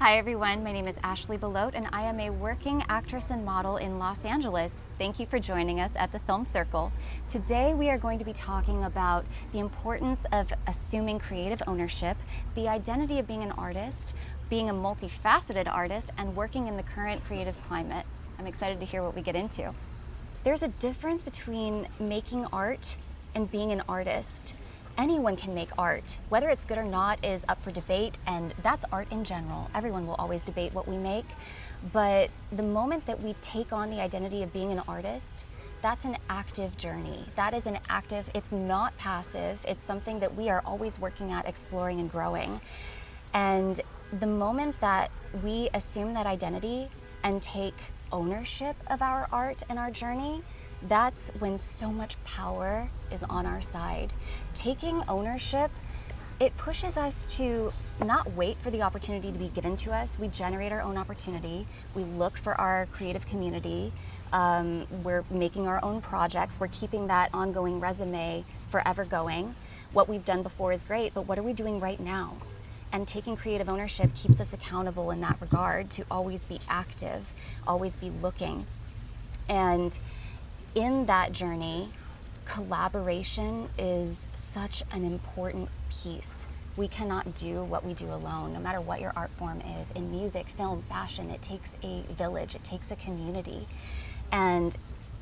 Hi everyone, my name is Ashley BeLoat and I am a working actress and model in Los Angeles. Thank you for joining us at the Film Circle. Today we are going to be talking about the importance of assuming creative ownership, the identity of being an artist, being a multifaceted artist, and working in the current creative climate. I'm excited to hear what we get into. There's a difference between making art and being an artist. Anyone can make art. Whether it's good or not is up for debate, and that's art in general. Everyone will always debate what we make, but the moment that we take on the identity of being an artist, that's an active journey. That is an active, it's not passive, it's something that we are always working at, exploring and growing. And the moment that we assume that identity and take ownership of our art and our journey, that's when so much power is on our side. Taking ownership, it pushes us to not wait for the opportunity to be given to us. We generate our own opportunity. We look for our creative community. We're making our own projects. We're keeping that ongoing resume forever going. What we've done before is great, but what are we doing right now? And taking creative ownership keeps us accountable in that regard to always be active, always be looking. And in that journey, collaboration is such an important piece. We cannot do what we do alone, no matter what your art form is. In music, film, fashion, it takes a village, it takes a community. And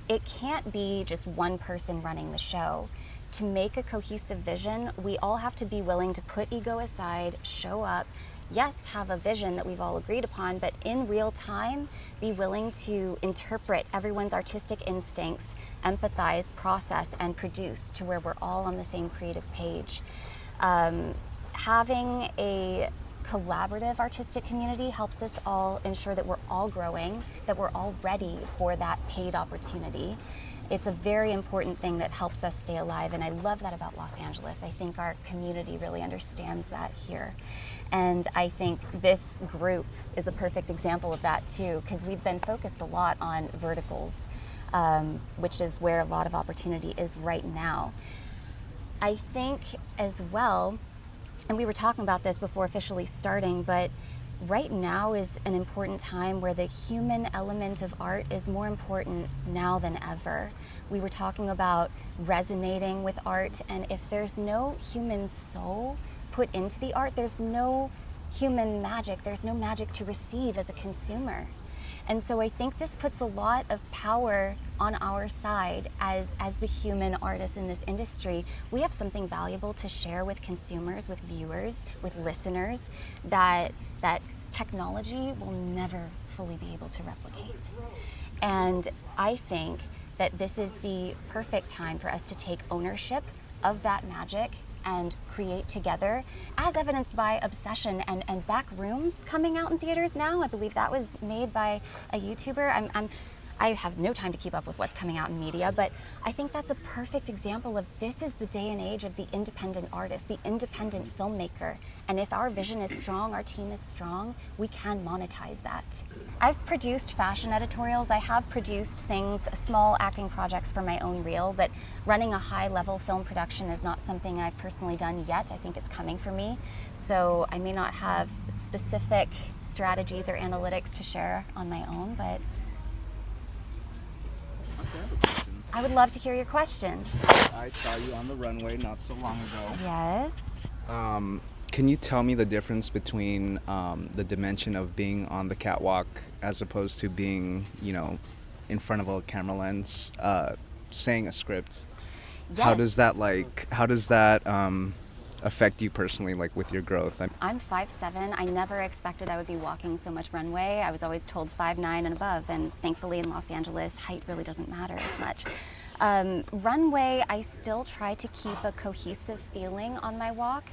it can't be just one person running the show. To make a cohesive vision, we all have to be willing to put ego aside, show up, yes, have a vision that we've all agreed upon, but in real time, be willing to interpret everyone's artistic instincts, empathize, process, and produce to where we're all on the same creative page. Having a collaborative artistic community helps us all ensure that we're all growing, that we're all ready for that paid opportunity. It's a very important thing that helps us stay alive, and I love that about Los Angeles. I think our community really understands that here. And I think this group is a perfect example of that too, because we've been focused a lot on verticals, which is where a lot of opportunity is right now. I think as well, and we were talking about this before officially starting, but right now is an important time where the human element of art is more important now than ever. We were talking about resonating with art, and if there's no human soul put into the art, there's no human magic, there's no magic to receive as a consumer. And so I think this puts a lot of power on our side as the human artists in this industry. We have something valuable to share with consumers, with viewers, with listeners that technology will never fully be able to replicate. And I think that this is the perfect time for us to take ownership of that magic and create together, as evidenced by Obsession and Back Rooms coming out in theaters now. I believe that was made by a YouTuber. I have no time to keep up with what's coming out in media, but I think that's a perfect example of this is the day and age of the independent artist, the independent filmmaker. And if our vision is strong, our team is strong, we can monetize that. I've produced fashion editorials. I have produced things, small acting projects for my own reel, but running a high-level film production is not something I've personally done yet. I think it's coming for me. So I may not have specific strategies or analytics to share on my own, but I would love to hear your question. I saw you on the runway not so long ago. Yes. Can you tell me the difference between the dimension of being on the catwalk as opposed to being, in front of a camera lens, saying a script? Yes. How does that affect you personally, like with your growth? I'm 5'7". I never expected I would be walking so much runway. I was always told 5'9" and above, and thankfully in Los Angeles, height really doesn't matter as much. Runway, I still try to keep a cohesive feeling on my walk.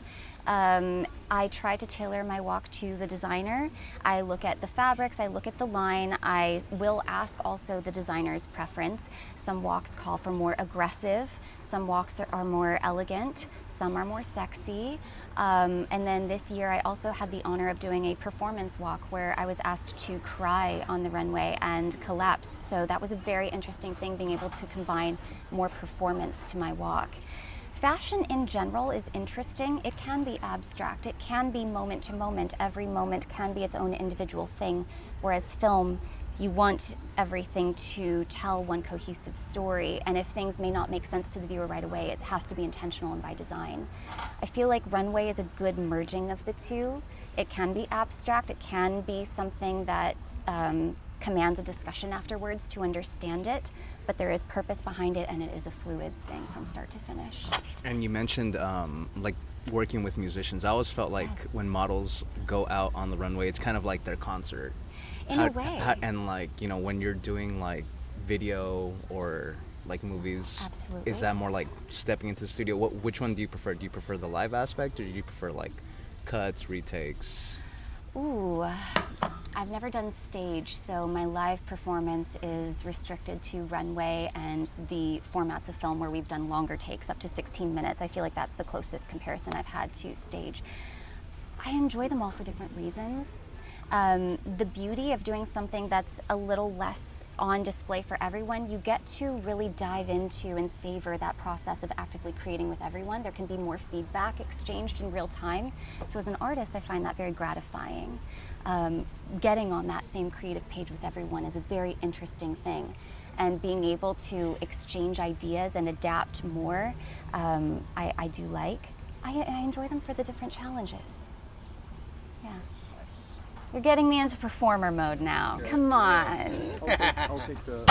I try to tailor my walk to the designer. I look at the fabrics, I look at the line. I will ask also the designer's preference. Some walks call for more aggressive, some walks are more elegant, some are more sexy. And then this year I also had the honor of doing a performance walk where I was asked to cry on the runway and collapse. So that was a very interesting thing, being able to combine more performance to my walk. Fashion in general is interesting. It can be abstract. It can be moment to moment. Every moment can be its own individual thing. Whereas film, you want everything to tell one cohesive story. And if things may not make sense to the viewer right away, it has to be intentional and by design. I feel like Runway is a good merging of the two. It can be abstract. It can be something that commands a discussion afterwards to understand it, but there is purpose behind it, and it is a fluid thing from start to finish. And you mentioned like working with musicians. I always felt like Yes. when models go out on the runway, it's kind of like their concert. In a way. And like, you know, when you're doing like video or like movies, Absolutely. is that more like stepping into the studio? Which one do you prefer? Do you prefer the live aspect, or do you prefer like cuts, retakes? Ooh, I've never done stage, so my live performance is restricted to runway and the formats of film where we've done longer takes, up to 16 minutes. I feel like that's the closest comparison I've had to stage. I enjoy them all for different reasons. The beauty of doing something that's a little less on display for everyone, you get to really dive into and savor that process of actively creating with everyone. There can be more feedback exchanged in real time. So as an artist, I find that very gratifying. Getting on that same creative page with everyone is a very interesting thing. And being able to exchange ideas and adapt more, I do like. I enjoy them for the different challenges. Yeah. You're getting me into performer mode now. Come on. I'll take the.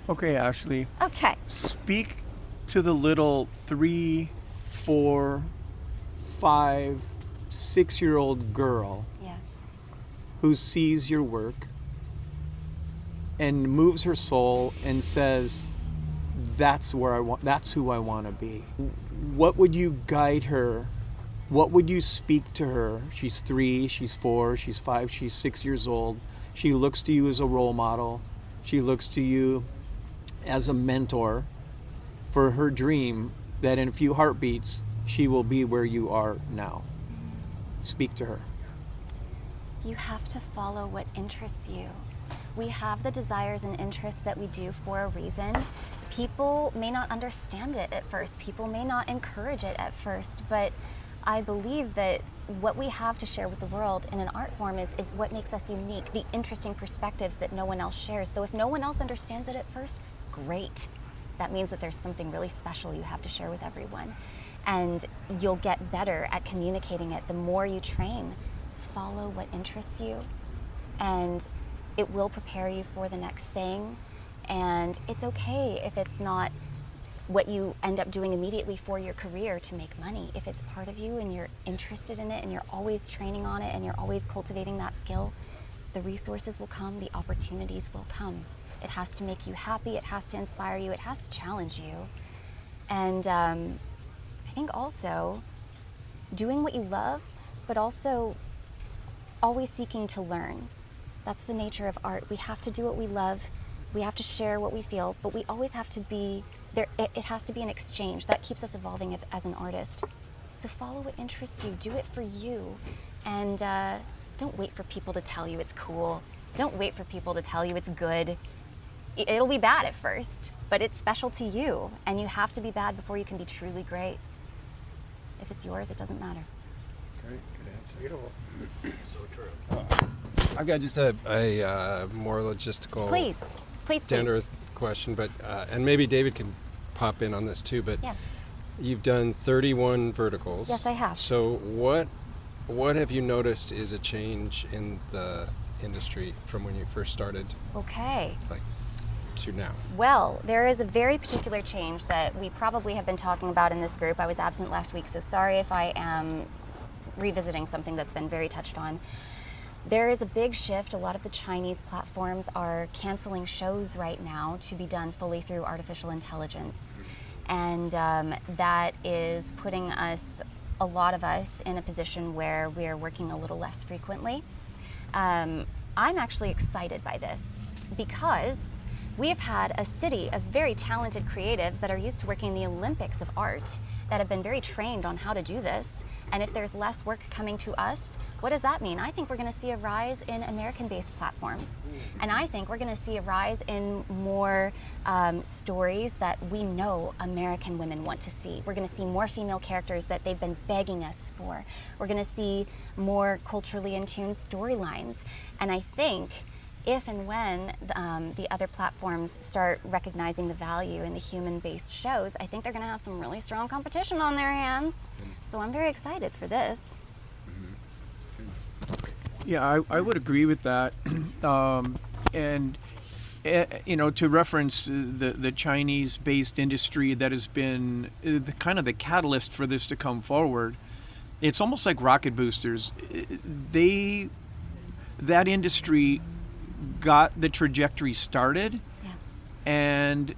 Okay, Ashley. Okay. Speak to the little 3, 4, 5, 6-year-old girl Yes. who sees your work and moves her soul and says, "That's where I want. That's who I want to be." What would you guide her? What would you speak to her? She's 3, she's 4, she's 5, she's 6 years old. She looks to you as a role model. She looks to you as a mentor for her dream that in a few heartbeats, she will be where you are now. Speak to her. You have to follow what interests you. We have the desires and interests that we do for a reason. People may not understand it at first. People may not encourage it at first, but I believe that what we have to share with the world in an art form is what makes us unique, the interesting perspectives that no one else shares. So if no one else understands it at first, great. That means that there's something really special you have to share with everyone. And you'll get better at communicating it the more you train. Follow what interests you, and it will prepare you for the next thing. And it's okay if it's not what you end up doing immediately for your career to make money. If it's part of you and you're interested in it and you're always training on it and you're always cultivating that skill, the resources will come, the opportunities will come. It has to make you happy, it has to inspire you, it has to challenge you. And I think also doing what you love, but also always seeking to learn. That's the nature of art. We have to do what we love, we have to share what we feel, but we always have to be there. It has to be an exchange. That keeps us evolving as an artist. So follow what interests you, do it for you, and don't wait for people to tell you it's cool. Don't wait for people to tell you it's good. It'll be bad at first, but it's special to you, and you have to be bad before you can be truly great. If it's yours, it doesn't matter. Great, good answer. So true. I've got just a more logistical, Please. down-to-earth question, but and maybe David can pop in on this too. But Yes. you've done 31 verticals. Yes, I have. So what have you noticed is a change in the industry from when you first started, Okay. like, to now? Well, there is a very particular change that we probably have been talking about in this group. I was absent last week, so sorry if I am revisiting something that's been very touched on. There is a big shift. A lot of the Chinese platforms are canceling shows right now to be done fully through artificial intelligence. And that is putting a lot of us, in a position where we are working a little less frequently. I'm actually excited by this because we have had a city of very talented creatives that are used to working in the Olympics of art, that have been very trained on how to do this. And if there's less work coming to us, what does that mean? I think we're going to see a rise in American-based platforms. And I think we're going to see a rise in more stories that we know American women want to see. We're going to see more female characters that they've been begging us for. We're going to see more culturally in tune storylines. And I think if and when the other platforms start recognizing the value in the human-based shows, I think they're going to have some really strong competition on their hands. So I'm very excited for this. Yeah, I would agree with that. And you know, to reference the Chinese-based industry that has been kind of the catalyst for this to come forward, it's almost like rocket boosters. That industry got the trajectory started, Yeah. and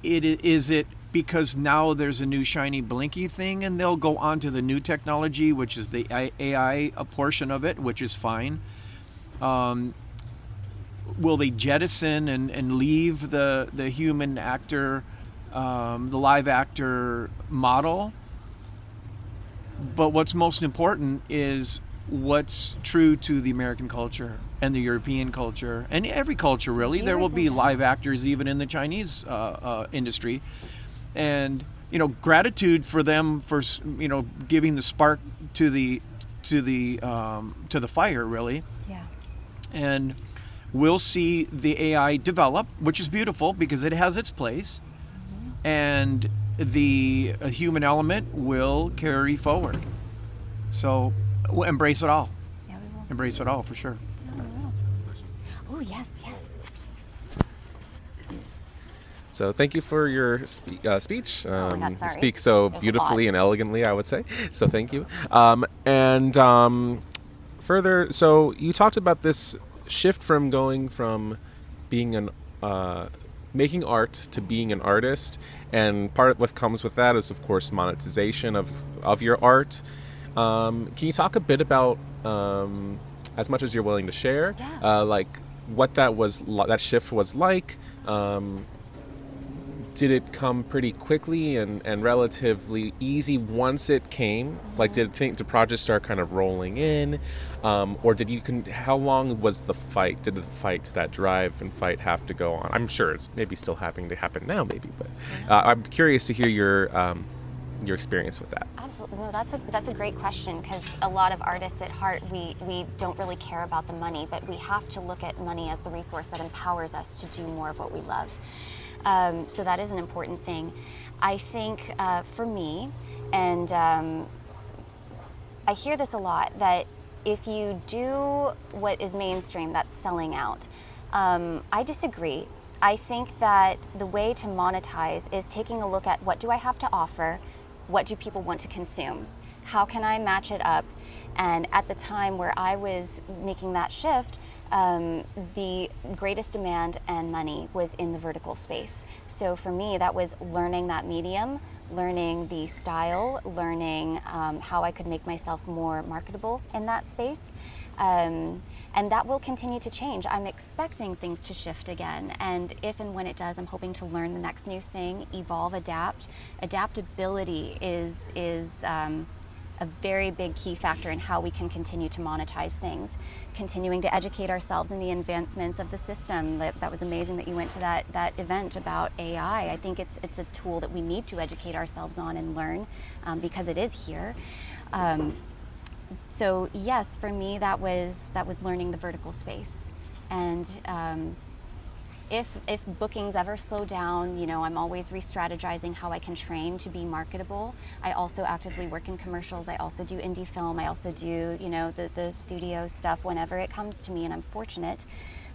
is it because now there's a new shiny blinky thing and they'll go on to the new technology, which is the AI a portion of it, which is fine. Will they jettison and leave the human actor, the live actor model? But what's most important is what's true to the American culture and the European culture and every culture, really. There will be live actors even in the Chinese industry, and you know, gratitude for them for, you know, giving the spark to the fire, really. Yeah. And we'll see the AI develop, which is beautiful because it has its place, and the human element will carry forward. So we'll embrace it all. Yeah, we will. Embrace it all, for sure. Yeah, we will. Oh, yes, yes. So thank you for your speech. my God, You sorry. speak so It was a beautifully lot. and elegantly, I would say. So thank you. Further, so you talked about this shift from going from being making art to being an artist, and part of what comes with that is, of course, monetization of your art. Can you talk a bit about, as much as you're willing to share, Yeah. like what that shift was like? Did it come pretty quickly and relatively easy once it came? Like, did projects start kind of rolling in, or how long was the fight? Did the fight, that drive and fight, have to go on? I'm sure it's maybe still having to happen now, maybe, but I'm curious to hear your experience with that. Absolutely. No, that's a great question, because a lot of artists at heart, we don't really care about the money, but we have to look at money as the resource that empowers us to do more of what we love. So that is an important thing. I think for me, and I hear this a lot, that if you do what is mainstream, that's selling out. I disagree. I think that the way to monetize is taking a look at, what do I have to offer? What do people want to consume? How can I match it up? And at the time where I was making that shift, the greatest demand and money was in the vertical space. So for me, that was learning that medium, learning the style, learning how I could make myself more marketable in that space. And that will continue to change. I'm expecting things to shift again. And if and when it does, I'm hoping to learn the next new thing, evolve, adapt. Adaptability is a very big key factor in how we can continue to monetize things. Continuing to educate ourselves in the advancements of the system. That was amazing that you went to that event about AI. I think it's a tool that we need to educate ourselves on and learn, because it is here. So yes, for me, that was learning the vertical space. And if bookings ever slow down, you know, I'm always re-strategizing how I can train to be marketable. I also actively work in commercials. I also do indie film. I also do, you know, the studio stuff whenever it comes to me, and I'm fortunate.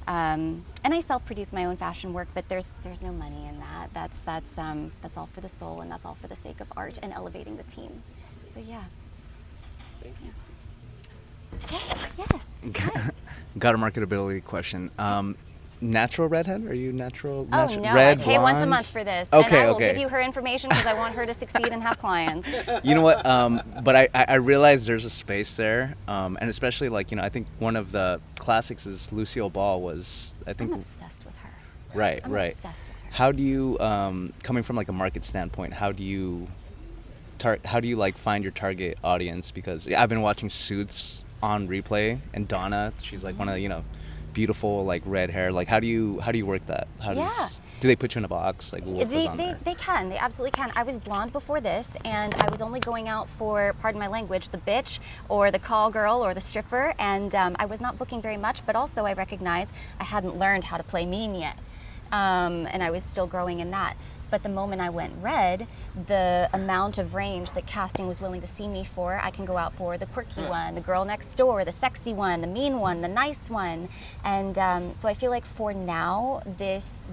And I self-produce my own fashion work, but there's no money in that. That's all for the soul, and that's all for the sake of art and elevating the team. But yeah. Thank you. Yes. Got a marketability question. Natural redhead? Are you natural? Oh no! Red, I pay once a blonde? month for this, Okay, and I will okay. give you her information because I want her to succeed and have clients. You know what? But I realize there's a space there, and especially, like, you know, I think one of the classics is Lucille Ball was, I think. I'm obsessed with her. Right, I'm right. obsessed with her. How do you, coming from like a market standpoint, how do you how do you like find your target audience? Because I've been watching Suits on replay, and Donna, she's like one of the, beautiful like red hair. Like how do you work that? Do they put you in a box? Like what goes on there? They can. They absolutely can. I was blonde before this, and I was only going out for, pardon my language, the bitch or the call girl or the stripper, and I was not booking very much, but also I recognize I hadn't learned how to play mean yet, and I was still growing in that. But the moment I went red, the amount of range that casting was willing to see me for, I can go out for the quirky one, the girl next door, the sexy one, the mean one, the nice one. And so I feel like for now, this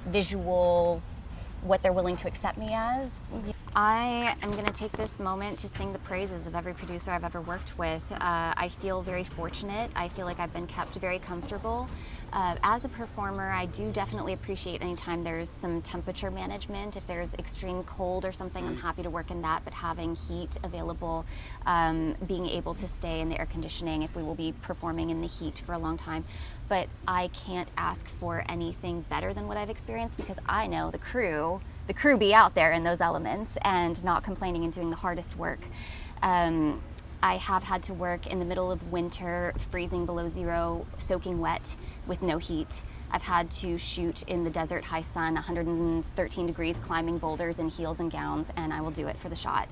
visual, what they're willing to accept me as. I am going to take this moment to sing the praises of every producer I've ever worked with. I feel very fortunate. I feel like I've been kept very comfortable. As a performer, I do definitely appreciate anytime there's some temperature management. If there's extreme cold or something, I'm happy to work in that, but having heat available, being able to stay in the air conditioning if we will be performing in the heat for a long time. But I can't ask for anything better than what I've experienced, because I know the crew be out there in those elements and not complaining and doing the hardest work. I have had to work in the middle of winter, freezing below zero, soaking wet with no heat. I've had to shoot in the desert, high sun, 113 degrees, climbing boulders in heels and gowns, and I will do it for the shot.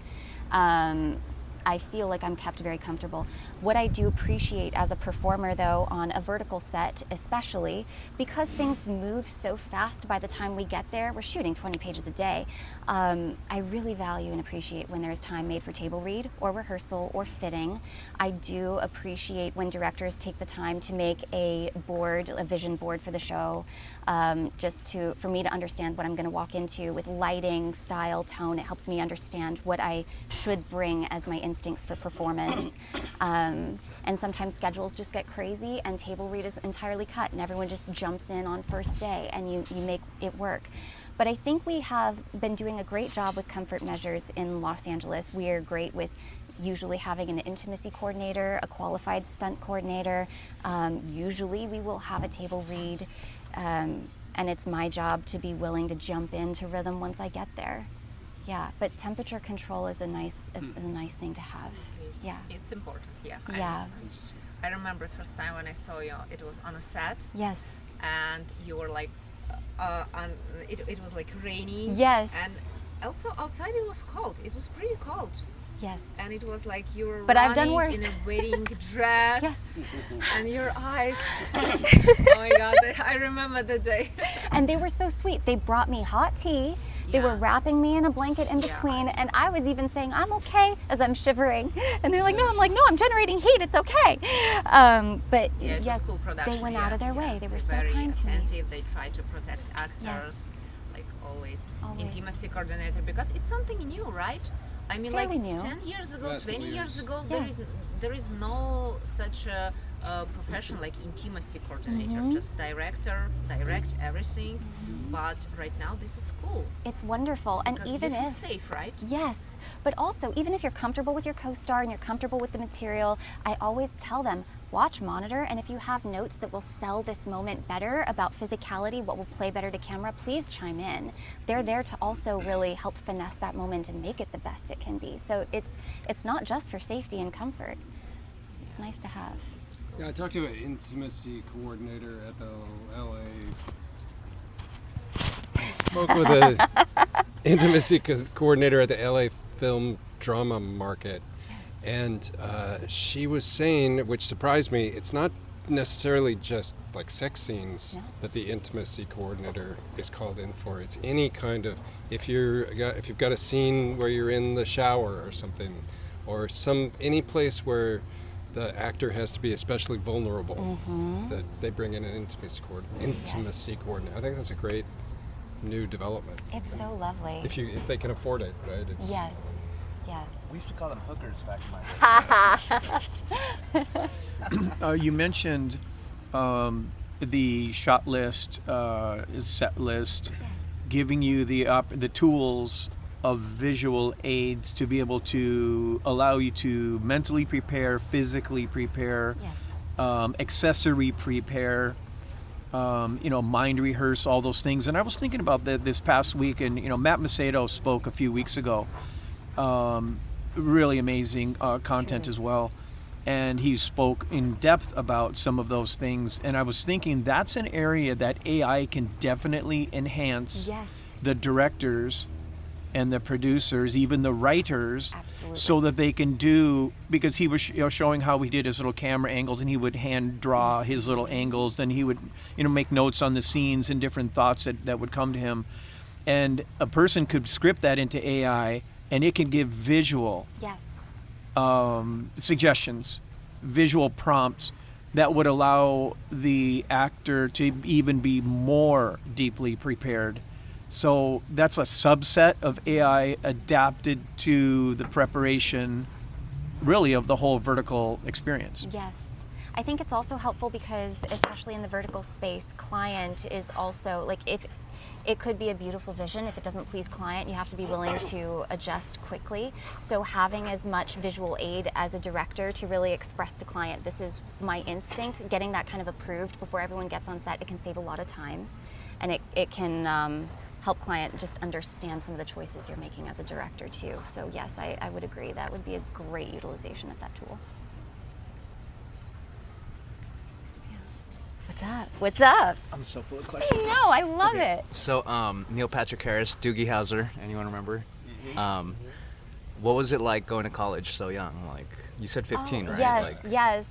I feel like I'm kept very comfortable. What I do appreciate as a performer, though, on a vertical set especially, because things move so fast by the time we get there, we're shooting 20 pages a day, I really value and appreciate when there's time made for table read or rehearsal or fitting. I do appreciate when directors take the time to make a vision board for the show, for me to understand what I'm going to walk into with lighting, style, tone. It helps me understand what I should bring as my instincts for performance. And sometimes schedules just get crazy and table read is entirely cut and everyone just jumps in on first day and you make it work. But I think we have been doing a great job with comfort measures in Los Angeles. We are great with usually having an intimacy coordinator, a qualified stunt coordinator. Usually we will have a table read, and it's my job to be willing to jump into rhythm once I get there. Yeah, but temperature control is a nice thing to have. It's important. Yeah. Yeah. I remember first time when I saw you, it was on a set. Yes. And you were like, it was like raining. Yes. And also outside it was cold. It was pretty cold. Yes. And it was like you were But I've done running worse. in a wedding dress. Yes. And your eyes. Oh my God! I remember the day. And they were so sweet. They brought me hot tea. They were wrapping me in a blanket in between, and I was even saying, I'm okay, as I'm shivering. And they're like, no, I'm generating heat, it's okay. But Yeah, it was cool production. they went out of their way. They were so very kind to me. attentive. They tried to protect actors, Yes. like always. Always. Intimacy coordinator, because it's something new, right? I mean, Fairly like new. 10 years ago, Last 20 couple years years. ago, Yes. there is no such a profession like intimacy coordinator. Mm-hmm. Just direct everything. But right now, this is cool. It's wonderful. And Because even you feel if safe, right? Yes, but also even if you're comfortable with your co-star and you're comfortable with the material, I always tell them, watch monitor, and if you have notes that will sell this moment better about physicality, what will play better to camera, please chime in. They're there to also really help finesse that moment and make it the best it can be. So it's not just for safety and comfort. It's nice to have. Yeah, I talked to an intimacy coordinator at the LA. I spoke with a intimacy coordinator at the LA film drama market, and she was saying, which surprised me, it's not necessarily just like sex scenes that the intimacy coordinator is called in for. It's any kind of, if you've got a scene where you're in the shower or something, or any place where the actor has to be especially vulnerable, that they bring in an intimacy coordinator. I think that's a great new development. It's so lovely. If they can afford it, right? Yes. We used to call them hookers back in my day. You mentioned the shot list, set list, giving you the tools of visual aids to be able to allow you to mentally prepare, physically prepare, Yes. accessory prepare. mind rehearse, all those things. And I was thinking about that this past week, and Matt Macedo spoke a few weeks ago. Really amazing content as well. And he spoke in depth about some of those things. And I was thinking that's an area that AI can definitely enhance Yes. the directors and the producers, even the writers, Absolutely. so that they can do, because he was showing how he did his little camera angles, and he would hand draw his little angles, then he would make notes on the scenes and different thoughts that would come to him. And a person could script that into AI, and it can give visual Yes. suggestions, visual prompts that would allow the actor to even be more deeply prepared. So that's a subset of AI adapted to the preparation, really, of the whole vertical experience. Yes. I think it's also helpful because, especially in the vertical space, client is also, like, if it could be a beautiful vision, if it doesn't please client, you have to be willing to adjust quickly. So having as much visual aid as a director to really express to client, this is my instinct, getting that kind of approved before everyone gets on set, it can save a lot of time. And it can help client just understand some of the choices you're making as a director too. So yes, I would agree. That would be a great utilization of that tool. Yeah. What's up? What's up? I'm so full of questions. I know, I love it. So, Neil Patrick Harris, Doogie Howser, anyone remember? What was it like going to college so young? Like, you said 15, right? Yes, Like, yes.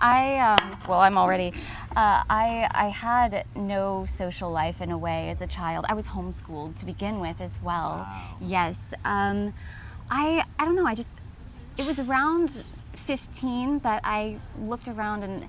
I'm already, I had no social life in a way as a child. I was homeschooled to begin with as well. Wow. Yes. I don't know, it was around 15 that I looked around and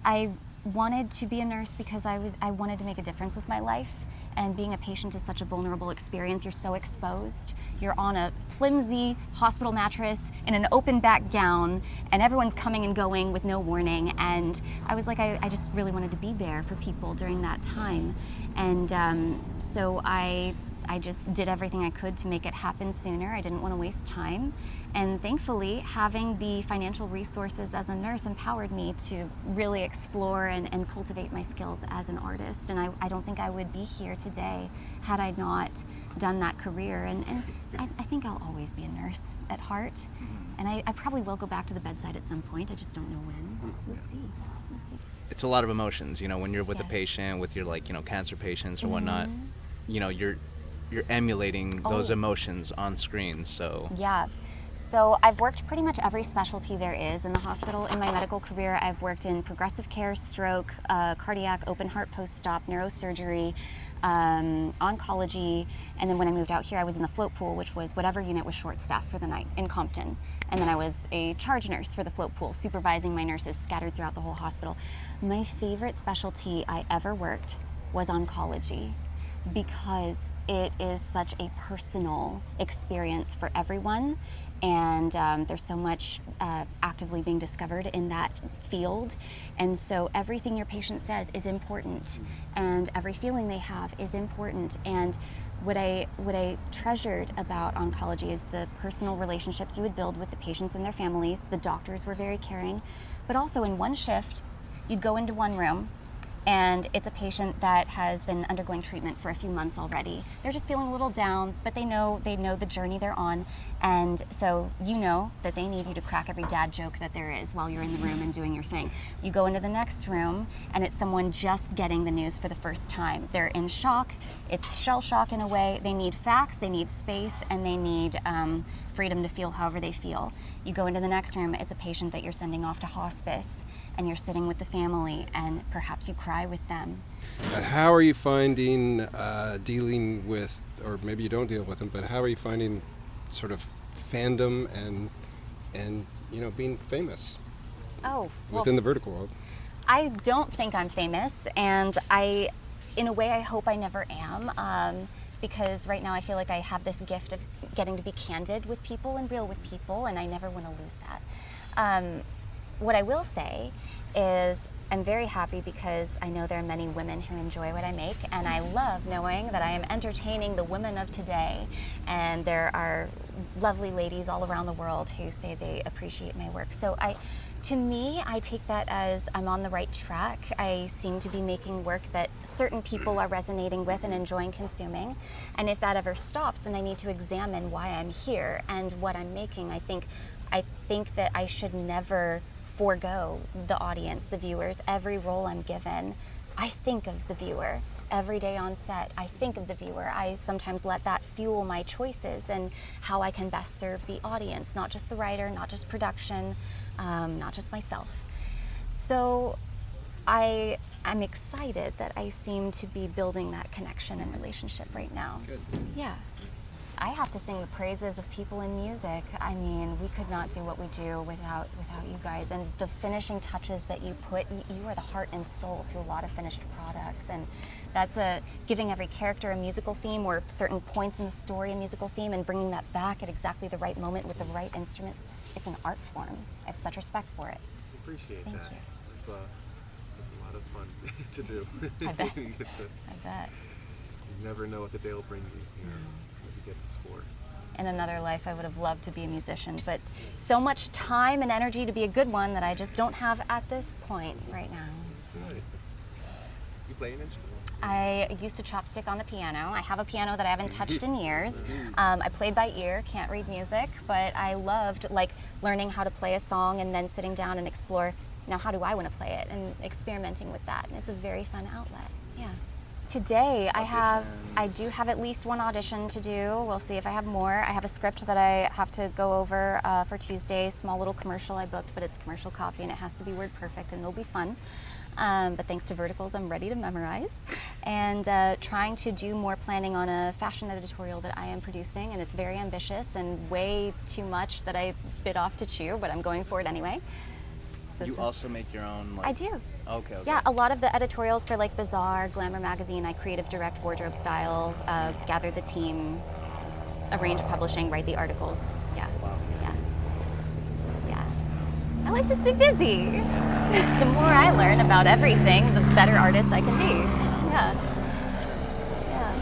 I wanted to be a nurse because I wanted to make a difference with my life. And being a patient is such a vulnerable experience. You're so exposed. You're on a flimsy hospital mattress in an open back gown, and everyone's coming and going with no warning. And I was like, I just really wanted to be there for people during that time. And so I just did everything I could to make it happen sooner. I didn't want to waste time. And thankfully, having the financial resources as a nurse empowered me to really explore and cultivate my skills as an artist. And I don't think I would be here today had I not done that career. And I think I'll always be a nurse at heart. And I probably will go back to the bedside at some point. I just don't know when. We'll see. We'll see. it's a lot of emotions, when you're with a Yes. patient, with your cancer patients or whatnot, you're emulating those emotions on screen. So Yeah. So I've worked pretty much every specialty there is in the hospital. In my medical career, I've worked in progressive care, stroke, cardiac, open heart post-op, neurosurgery, oncology, and then when I moved out here, I was in the float pool, which was whatever unit was short-staffed for the night in Compton. And then I was a charge nurse for the float pool, supervising my nurses scattered throughout the whole hospital. My favorite specialty I ever worked was oncology, because it is such a personal experience for everyone, and there's so much actively being discovered in that field, and so everything your patient says is important, and every feeling they have is important. And what I treasured about oncology is the personal relationships you would build with the patients and their families. The doctors were very caring, but also in one shift, you'd go into one room, and it's a patient that has been undergoing treatment for a few months already. They're just feeling a little down, but they know the journey they're on, and so you know that they need you to crack every dad joke that there is while you're in the room and doing your thing. You go into the next room, and it's someone just getting the news for the first time. They're in shock. It's shell shock in a way. They need facts, they need space, and they need freedom to feel however they feel. You go into the next room, it's a patient that you're sending off to hospice, and you're sitting with the family, and perhaps you cry with them. How are you finding dealing with, or maybe you don't deal with them, but how are you finding sort of fandom and being famous Oh, well, within the vertical world? I don't think I'm famous, and in a way, I hope I never am, because right now I feel like I have this gift of getting to be candid with people and real with people, and I never want to lose that. What I will say is I'm very happy because I know there are many women who enjoy what I make, and I love knowing that I am entertaining the women of today. And there are lovely ladies all around the world who say they appreciate my work. So to me, I take that as I'm on the right track. I seem to be making work that certain people are resonating with and enjoying consuming. And if that ever stops, then I need to examine why I'm here and what I'm making. I think that I should never forego the audience, the viewers. Every role I'm given, I think of the viewer. Every day on set, I think of the viewer. I sometimes let that fuel my choices and how I can best serve the audience, not just the writer, not just production, not just myself. So I'm excited that I seem to be building that connection and relationship right now. Good. Yeah. I have to sing the praises of people in music. I mean, we could not do what we do without you guys. And the finishing touches that you put, you are the heart and soul to a lot of finished products. And that's giving every character a musical theme or certain points in the story a musical theme and bringing that back at exactly the right moment with the right instrument. It's an art form. I have such respect for it. Appreciate Thank that. you. It's a lot of fun to do. I bet. You get to, I bet. you never know what the day will bring you. What you get to score. In another life, I would have loved to be a musician, but so much time and energy to be a good one that I just don't have at this point right now. That's right. You play an instrument? I used to chopstick on the piano. I have a piano that I haven't touched in years. I played by ear, can't read music, but I loved learning how to play a song and then sitting down and explore, now how do I want to play it, and experimenting with that. And it's a very fun outlet, yeah. Today I do have at least one audition to do. We'll see if I have more. I have a script that I have to go over for Tuesday, small little commercial I booked, but it's commercial copy and it has to be word perfect and it'll be fun. But thanks to Verticals, I'm ready to memorize. And trying to do more planning on a fashion editorial that I am producing, and it's very ambitious and way too much that I bit off to chew, but I'm going for it anyway. So You also make your own, I do. Okay. Yeah, a lot of the editorials for Bazaar, Glamour Magazine, I creative direct wardrobe style, gather the team, arrange publishing, write the articles. Yeah. Wow. Yeah. Yeah. I like to stay busy. The more I learn about everything, the better artist I can be. Yeah. Yeah.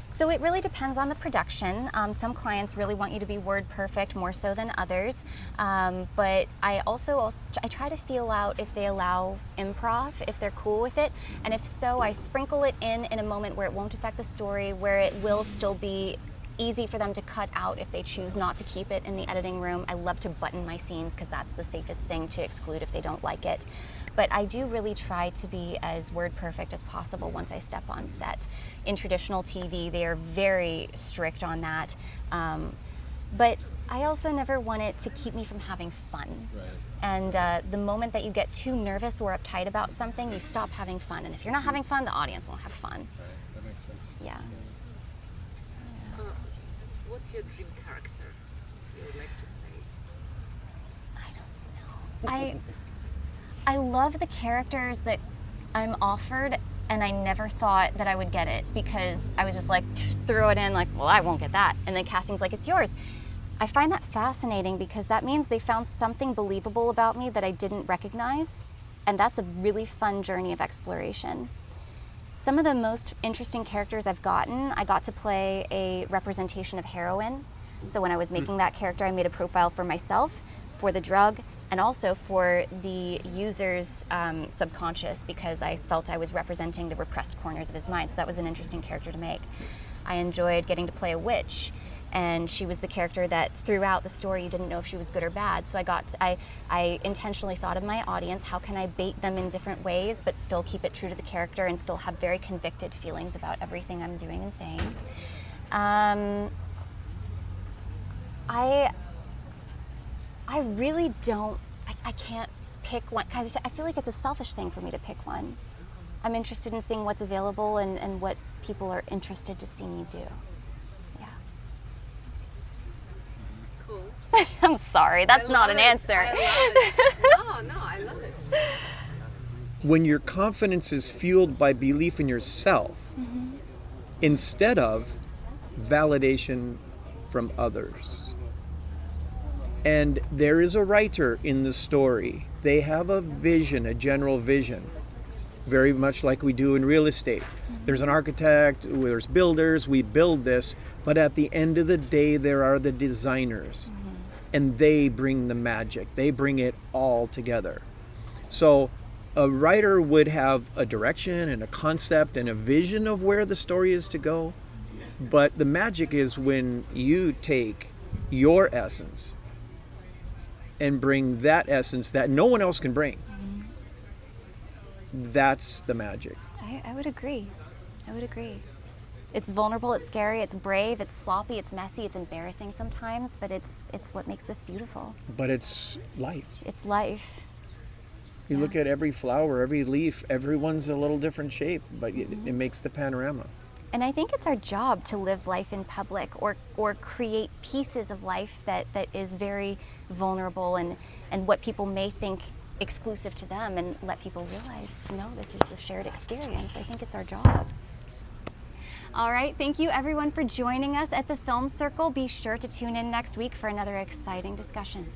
So it really depends on the production. Some clients really want you to be word perfect more so than others. But I also try to feel out if they allow improv, if they're cool with it. And if so, I sprinkle it in a moment where it won't affect the story, where it will still be easy for them to cut out if they choose not to keep it in the editing room. I love to button my scenes because that's the safest thing to exclude if they don't like it. But I do really try to be as word perfect as possible once I step on set. In traditional TV, they are very strict on that. But I also never want it to keep me from having fun. Right. And the moment that you get too nervous or uptight about something, you stop having fun. And if you're not having fun, the audience won't have fun. Right. That makes sense. Yeah. What's your dream character you would like to play? I don't know. I love the characters that I'm offered, and I never thought that I would get it because I was just throw it in well, I won't get that. And then casting's it's yours. I find that fascinating because that means they found something believable about me that I didn't recognize, and that's a really fun journey of exploration. Some of the most interesting characters I've gotten, I got to play a representation of heroin. So when I was making that character, I made a profile for myself, for the drug, and also for the user's subconscious because I felt I was representing the repressed corners of his mind. So that was an interesting character to make. I enjoyed getting to play a witch, and she was the character that throughout the story you didn't know if she was good or bad. So I intentionally thought of my audience, how can I bait them in different ways but still keep it true to the character and still have very convicted feelings about everything I'm doing and saying. I really don't, I can't pick one, because I feel like it's a selfish thing for me to pick one. I'm interested in seeing what's available and what people are interested to see me do. Yeah. Cool. I'm sorry, that's not an answer. I love it. No, I love it. When your confidence is fueled by belief in yourself instead of validation from others. And there is a writer in the story. They have a vision, a general vision, very much like we do in real estate. There's an architect, there's builders, we build this, but at the end of the day, there are the designers, and they bring the magic. They bring it all together. So a writer would have a direction and a concept and a vision of where the story is to go, but the magic is when you take your essence and bring that essence that no one else can bring. That's the magic. I would agree. I would agree. It's vulnerable, it's scary, it's brave, it's sloppy, it's messy, it's embarrassing sometimes, but it's what makes this beautiful. But it's life. It's life. You look at every flower, every leaf, everyone's a little different shape, but it makes the panorama. And I think it's our job to live life in public or create pieces of life that is very vulnerable and what people may think exclusive to them, and let people realize, no, this is a shared experience. I think it's our job. All right, thank you everyone for joining us at the Film Circle. Be sure to tune in next week for another exciting discussion.